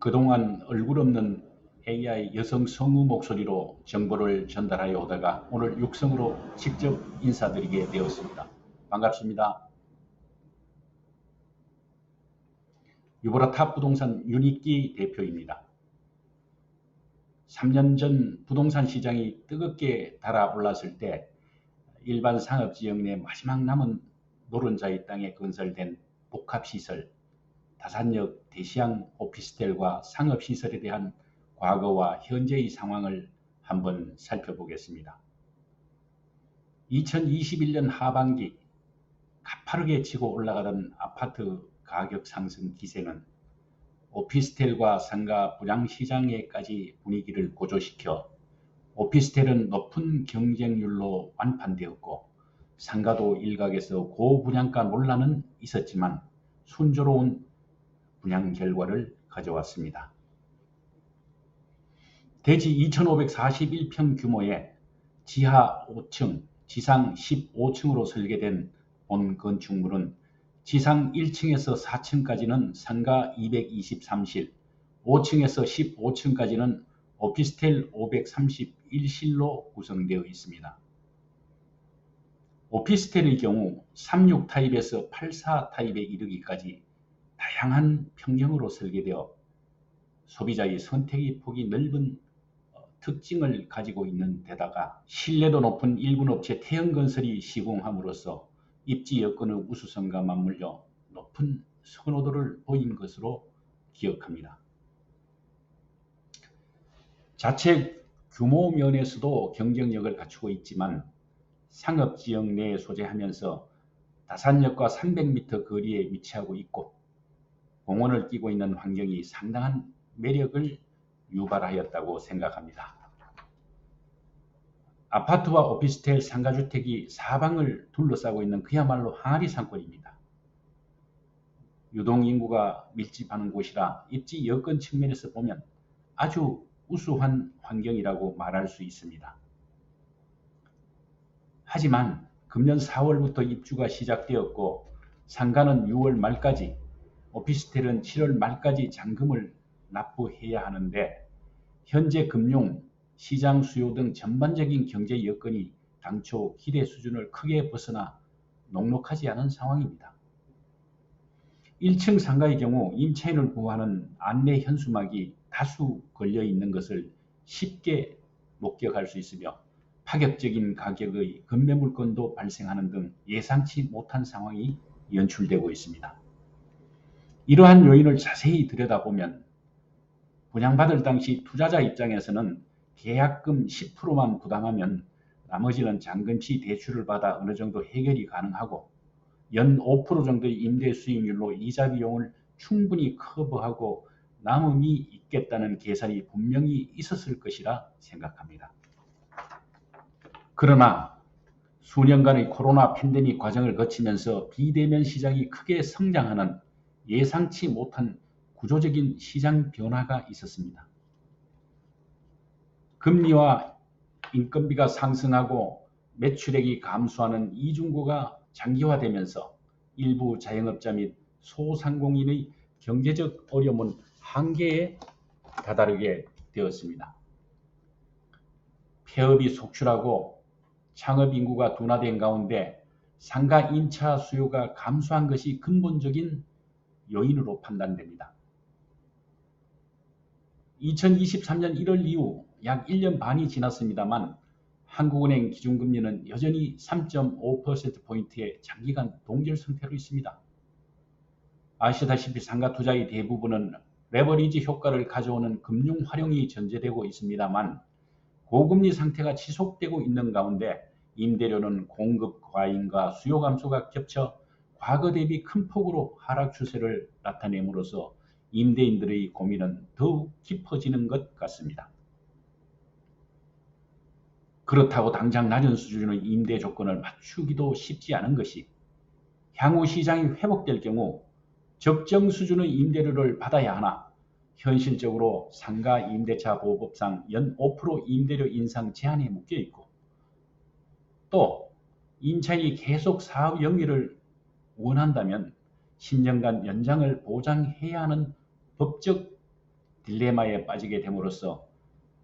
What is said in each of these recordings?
그동안 얼굴 없는 AI 여성 성우 목소리로 정보를 전달하여 오다가 오늘 육성으로 직접 인사드리게 되었습니다. 반갑습니다. 유보라탑 부동산 윤익기 대표입니다. 3년 전 부동산 시장이 뜨겁게 달아올랐을 때 일반 상업지역 내 마지막 남은 노른자의 땅에 건설된 복합시설, 다산역 대시양 오피스텔과 상업시설에 대한 과거와 현재의 상황을 한번 살펴보겠습니다. 2021년 하반기 가파르게 치고 올라가던 아파트 가격 상승 기세는 오피스텔과 상가 분양시장에까지 분위기를 고조시켜 오피스텔은 높은 경쟁률로 완판되었고 상가도 일각에서 고분양가 논란은 있었지만 순조로운 분양 결과를 가져왔습니다. 대지 2541평 규모의 지하 5층, 지상 15층으로 설계된 본 건축물은 지상 1층에서 4층까지는 상가 223실, 5층에서 15층까지는 오피스텔 531실로 구성되어 있습니다. 오피스텔의 경우 36 타입에서 84 타입에 이르기까지 다양한 평형으로 설계되어 소비자의 선택의 폭이 넓은 특징을 가지고 있는 데다가 신뢰도 높은 일군 업체 태형건설이 시공함으로써 입지 여건의 우수성과 맞물려 높은 선호도를 보인 것으로 기억합니다. 자체 규모 면에서도 경쟁력을 갖추고 있지만 상업지역 내에 소재하면서 다산역과 300m 거리에 위치하고 있고 공원을 끼고 있는 환경이 상당한 매력을 유발하였다고 생각합니다. 아파트와 오피스텔, 상가주택이 사방을 둘러싸고 있는 그야말로 항아리 상권입니다. 유동인구가 밀집하는 곳이라 입지 여건 측면에서 보면 아주 우수한 환경이라고 말할 수 있습니다. 하지만 금년 4월부터 입주가 시작되었고 상가는 6월 말까지, 오피스텔은 7월 말까지 잔금을 납부해야 하는데 현재 금융, 시장 수요 등 전반적인 경제 여건이 당초 기대 수준을 크게 벗어나 녹록하지 않은 상황입니다. 1층 상가의 경우 임차인을 구하는 안내 현수막이 다수 걸려 있는 것을 쉽게 목격할 수 있으며 파격적인 가격의 급매물건도 발생하는 등 예상치 못한 상황이 연출되고 있습니다. 이러한 요인을 자세히 들여다보면 분양받을 당시 투자자 입장에서는 계약금 10%만 부담하면 나머지는 잔금시 대출을 받아 어느 정도 해결이 가능하고 연 5% 정도의 임대 수익률로 이자 비용을 충분히 커버하고 남음이 있겠다는 계산이 분명히 있었을 것이라 생각합니다. 그러나 수년간의 코로나 팬데믹 과정을 거치면서 비대면 시장이 크게 성장하는 예상치 못한 구조적인 시장 변화가 있었습니다. 금리와 인건비가 상승하고 매출액이 감소하는 이중고가 장기화되면서 일부 자영업자 및 소상공인의 경제적 어려움은 한계에 다다르게 되었습니다. 폐업이 속출하고 창업 인구가 둔화된 가운데 상가 임차 수요가 감소한 것이 근본적인 요인으로 판단됩니다. 2023년 1월 이후 약 1년 반이 지났습니다만 한국은행 기준금리는 여전히 3.5%포인트의 장기간 동결 상태로 있습니다. 아시다시피 상가 투자의 대부분은 레버리지 효과를 가져오는 금융 활용이 전제되고 있습니다만 고금리 상태가 지속되고 있는 가운데 임대료는 공급 과잉과 수요 감소가 겹쳐 과거 대비 큰 폭으로 하락 추세를 나타냄으로써 임대인들의 고민은 더욱 깊어지는 것 같습니다. 그렇다고 당장 낮은 수준의 임대 조건을 맞추기도 쉽지 않은 것이 향후 시장이 회복될 경우 적정 수준의 임대료를 받아야 하나 현실적으로 상가 임대차 보호법상 연 5% 임대료 인상 제한에 묶여 있고 또 임차인이 계속 사업 영위를 원한다면 10년간 연장을 보장해야 하는 법적 딜레마에 빠지게 됨으로써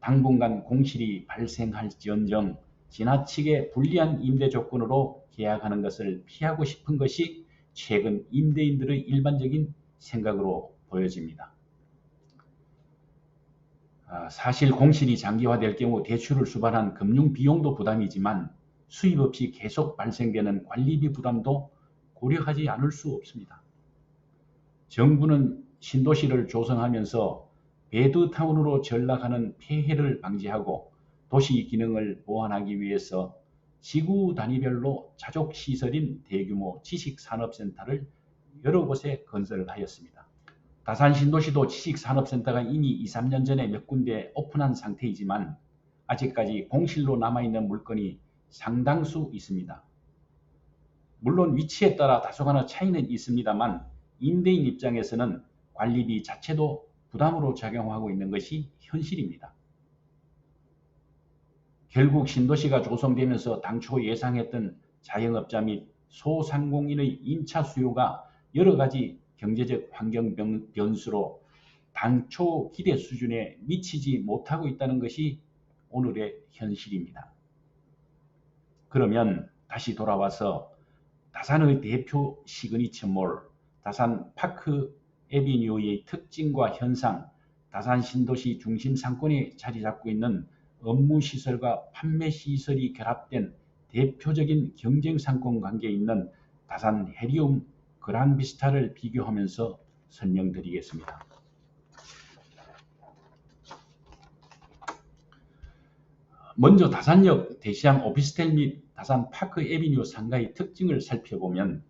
당분간 공실이 발생할지언정 지나치게 불리한 임대 조건으로 계약하는 것을 피하고 싶은 것이 최근 임대인들의 일반적인 생각으로 보여집니다. 사실 공실이 장기화될 경우 대출을 수반한 금융 비용도 부담이지만 수입 없이 계속 발생되는 관리비 부담도 고려하지 않을 수 없습니다. 정부는 신도시를 조성하면서 배드타운으로 전락하는 폐해를 방지하고 도시 기능을 보완하기 위해서 지구 단위별로 자족시설인 대규모 지식산업센터를 여러 곳에 건설하였습니다. 다산 신도시도 지식산업센터가 이미 2, 3년 전에 몇 군데 오픈한 상태이지만 아직까지 공실로 남아있는 물건이 상당수 있습니다. 물론 위치에 따라 다소간의 차이는 있습니다만 임대인 입장에서는 관리비 자체도 부담으로 작용하고 있는 것이 현실입니다. 결국 신도시가 조성되면서 당초 예상했던 자영업자 및 소상공인의 임차 수요가 여러 가지 경제적 환경 변수로 당초 기대 수준에 미치지 못하고 있다는 것이 오늘의 현실입니다. 그러면 다시 돌아와서 다산의 대표 시그니처몰, 다산 파크 에비뉴의 특징과 현상, 다산 신도시 중심 상권에 자리 잡고 있는 업무시설과 판매시설이 결합된 대표적인 경쟁상권 관계에 있는 다산 해리움 그랑비스타를 비교하면서 설명드리겠습니다. 먼저 다산역 대시양 오피스텔 및 다산 파크 에비뉴 상가의 특징을 살펴보면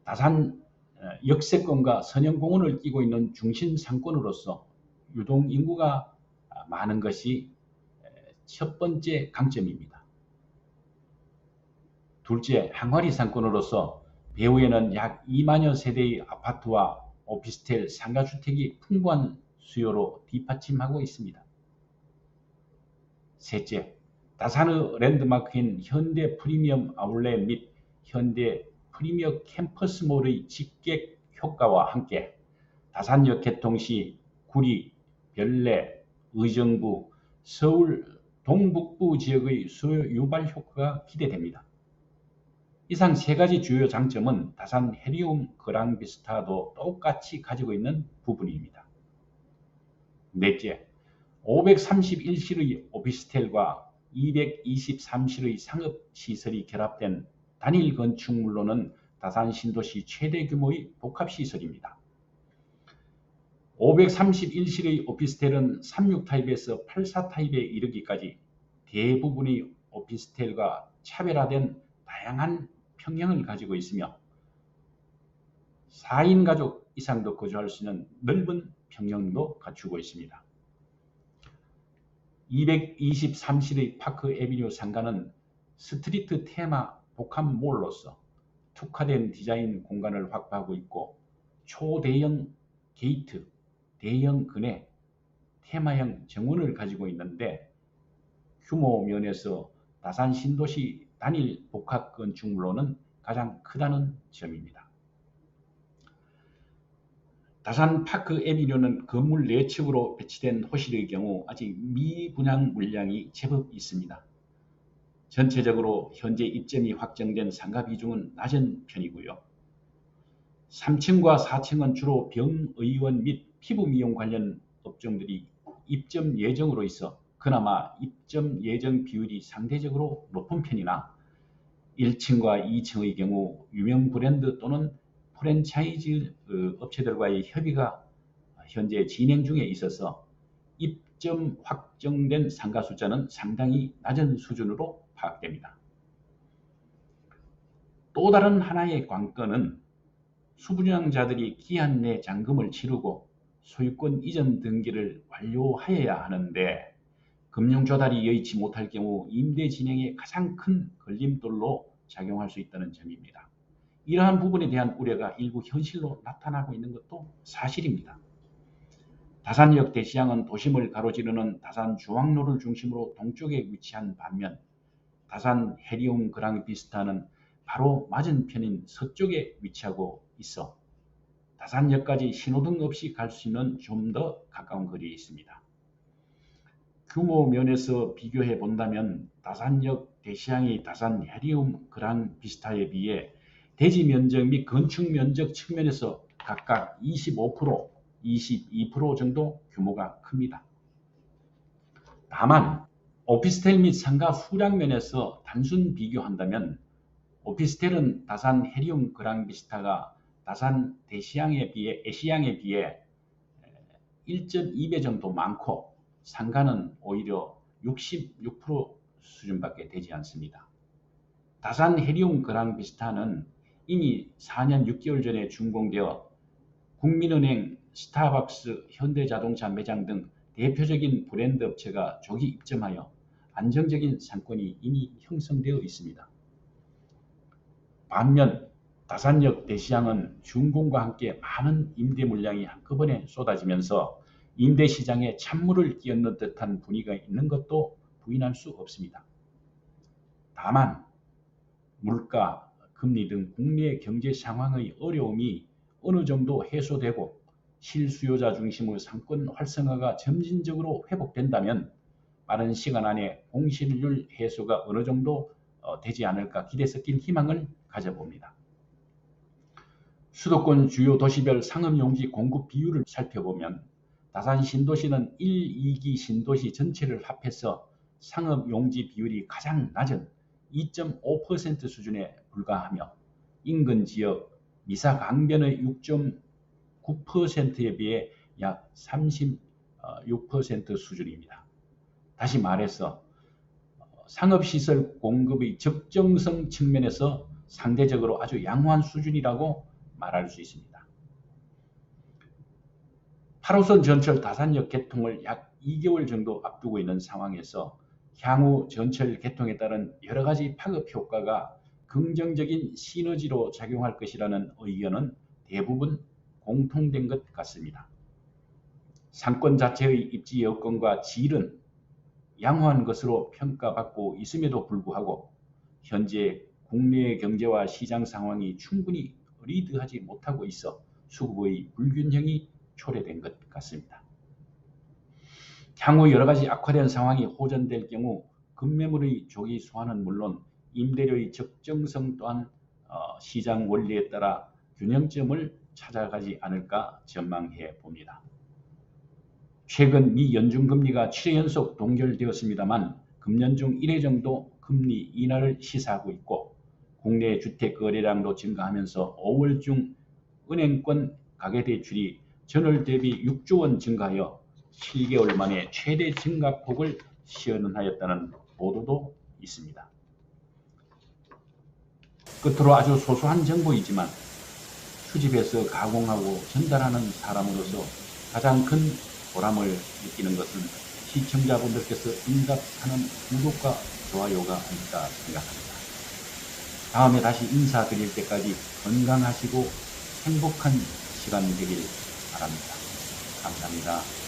다산 역세권과 선형공원을 끼고 있는 중심 상권으로서 유동인구가 많은 것이 첫 번째 강점입니다. 둘째, 항아리 상권으로서 배후에는 약 2만여 세대의 아파트와 오피스텔, 상가주택이 풍부한 수요로 뒷받침하고 있습니다. 셋째, 다산의 랜드마크인 현대 프리미엄 아울렛 및 현대 프리미엄 캠퍼스몰의 직객 효과와 함께 다산역 개통 시 구리, 별내, 의정부, 서울 동북부 지역의 수요 유발 효과가 기대됩니다. 이상 세 가지 주요 장점은 다산 해리움 그랑비스타도 똑같이 가지고 있는 부분입니다. 넷째, 531실의 오피스텔과 223실의 상업시설이 결합된 단일 건축물로는 다산 신도시 최대 규모의 복합시설입니다. 531실의 오피스텔은 36타입에서 84타입에 이르기까지 대부분의 오피스텔과 차별화된 다양한 평형을 가지고 있으며 4인 가족 이상도 거주할 수 있는 넓은 평형도 갖추고 있습니다. 223실의 파크 에비뉴 상가는 스트리트 테마 복합몰로서 특화된 디자인 공간을 확보하고 있고 초대형 게이트, 대형 근해, 테마형 정원을 가지고 있는데 규모 면에서 다산 신도시 단일 복합 건축물로는 가장 크다는 점입니다. 다산 파크 에비뉴는 건물 내측으로 배치된 호실의 경우 아직 미분양 물량이 제법 있습니다. 전체적으로 현재 입점이 확정된 상가 비중은 낮은 편이고요. 3층과 4층은 주로 병의원 및 피부미용 관련 업종들이 입점 예정으로 있어 그나마 입점 예정 비율이 상대적으로 높은 편이나 1층과 2층의 경우 유명 브랜드 또는 프랜차이즈 업체들과의 협의가 현재 진행 중에 있어서 입점 확정된 상가 숫자는 상당히 낮은 수준으로 파악됩니다. 또 다른 하나의 관건은 수분양자들이 기한 내 잔금을 치르고 소유권 이전 등기를 완료하여야 하는데 금융 조달이 여의치 못할 경우 임대 진행에 가장 큰 걸림돌로 작용할 수 있다는 점입니다. 이러한 부분에 대한 우려가 일부 현실로 나타나고 있는 것도 사실입니다. 다산역 대시양은 도심을 가로지르는 다산 중앙로를 중심으로 동쪽에 위치한 반면 다산 해리움 그랑비스타는 바로 맞은편인 서쪽에 위치하고 있어 다산역까지 신호등 없이 갈 수 있는 좀 더 가까운 거리에 있습니다. 규모 면에서 비교해 본다면 다산역 대시양이 다산 헤리움 그랑 비스타에 비해 대지 면적 및 건축 면적 측면에서 각각 25%, 22% 정도 규모가 큽니다. 다만 오피스텔 및 상가 수량 면에서 단순 비교한다면 오피스텔은 다산 헤리움 그랑 비스타가 다산 대시양에 비해 애시양에 비해 1.2배 정도 많고 상가는 오히려 66% 수준밖에 되지 않습니다. 다산 헤리움 그랑 비스타는 이미 4년 6개월 전에 준공되어 국민은행, 스타벅스, 현대자동차 매장 등 대표적인 브랜드 업체가 조기 입점하여 안정적인 상권이 이미 형성되어 있습니다. 반면 다산역 대시양은 준공과 함께 많은 임대 물량이 한꺼번에 쏟아지면서 임대 시장에 찬물을 끼얹는 듯한 분위기가 있는 것도 부인할 수 없습니다. 다만 물가, 금리 등 국내 경제 상황의 어려움이 어느 정도 해소되고 실수요자 중심의 상권 활성화가 점진적으로 회복된다면 빠른 시간 안에 공실률 해소가 어느 정도 되지 않을까 기대 섞인 희망을 가져봅니다. 수도권 주요 도시별 상업용지 공급 비율을 살펴보면 다산 신도시는 1, 2기 신도시 전체를 합해서 상업용지 비율이 가장 낮은 2.5% 수준에 불과하며 인근 지역 미사 강변의 6.9%에 비해 약 36% 수준입니다. 다시 말해서 상업시설 공급의 적정성 측면에서 상대적으로 아주 양호한 수준이라고 말할 수 있습니다. 8호선 전철 다산역 개통을 약 2개월 정도 앞두고 있는 상황에서 향후 전철 개통에 따른 여러 가지 파급 효과가 긍정적인 시너지로 작용할 것이라는 의견은 대부분 공통된 것 같습니다. 상권 자체의 입지 여건과 질은 양호한 것으로 평가받고 있음에도 불구하고 현재 국내 경제와 시장 상황이 충분히 리드하지 못하고 있어 수급의 불균형이 초래된 것 같습니다. 향후 여러 가지 악화된 상황이 호전될 경우 급매물의 조기 소환은 물론 임대료의 적정성 또한 시장 원리에 따라 균형점을 찾아가지 않을까 전망해 봅니다. 최근 미 연준금리가 7회 연속 동결되었습니다만 금년 중 1회 정도 금리 인하를 시사하고 있고 국내 주택 거래량도 증가하면서 5월 중 은행권 가계대출이 전월 대비 6조 원 증가하여 7개월 만에 최대 증가폭을 시현하였다는 보도도 있습니다. 끝으로 아주 소소한 정보이지만 수집해서 가공하고 전달하는 사람으로서 가장 큰 보람을 느끼는 것은 시청자분들께서 응답하는 구독과 좋아요가 아닐까 생각합니다. 다음에 다시 인사드릴 때까지 건강하시고 행복한 시간 되길 바랍니다. 감사합니다.